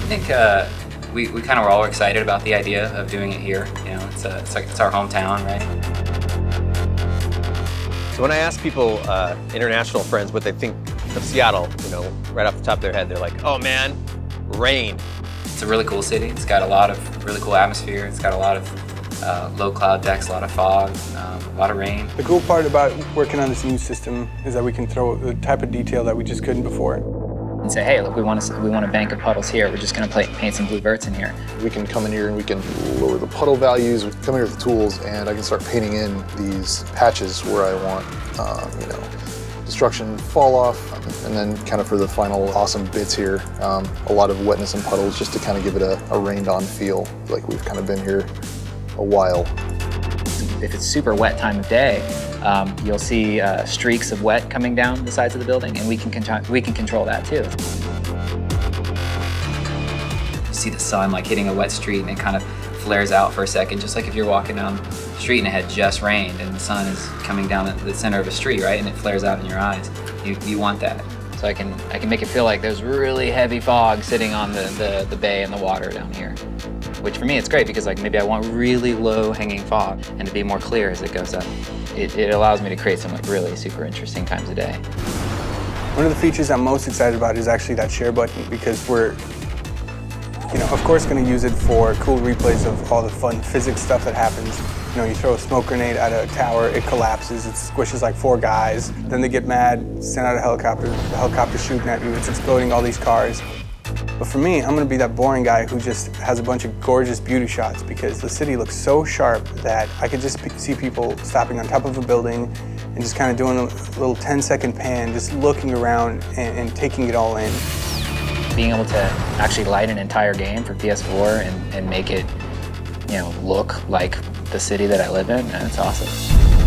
think we kind of were all excited about the idea of doing it here. You know, it's our hometown, right? So when I ask people, international friends, what they think of Seattle, you know, right off the top of their head, they're like, oh man, rain. It's a really cool city. It's got a lot of really cool atmosphere. It's got a lot of low cloud decks, a lot of fog, a lot of rain. The cool part about working on this new system is that we can throw the type of detail that we just couldn't before. And say, hey, look, we want a bank of puddles here. We're just going to paint some blue verts in here. We can come in here and we can lower the puddle values. We come here with the tools, and I can start painting in these patches where I want, you know, destruction, fall off, and then kind of for the final awesome bits here, a lot of wetness and puddles just to kind of give it a rained-on feel, like we've kind of been here a while. If it's super wet time of day, you'll see streaks of wet coming down the sides of the building, and we can control that too. You see the sun like hitting a wet street, and it kind of flares out for a second, just like if you're walking down the street and it had just rained and the sun is coming down the center of a street, right? And it flares out in your eyes. You want that. So I can make it feel like there's really heavy fog sitting on the bay and the water down here. Which for me it's great because like maybe I want really low hanging fog and to be more clear as it goes up. It allows me to create some like really super interesting times of day. One of the features I'm most excited about is actually that share button, because we're, you know, of course going to use it for cool replays of all the fun physics stuff that happens. You know, you throw a smoke grenade at a tower, it collapses, it squishes like 4 guys. Then they get mad, send out a helicopter, the helicopter's shooting at you, it's exploding all these cars. But for me, I'm going to be that boring guy who just has a bunch of gorgeous beauty shots, because the city looks so sharp that I could just see people stopping on top of a building and just kind of doing a little 10-second pan, just looking around and taking it all in. Being able to actually light an entire game for PS4 and make it, you know, look like the city that I live in, and it's awesome.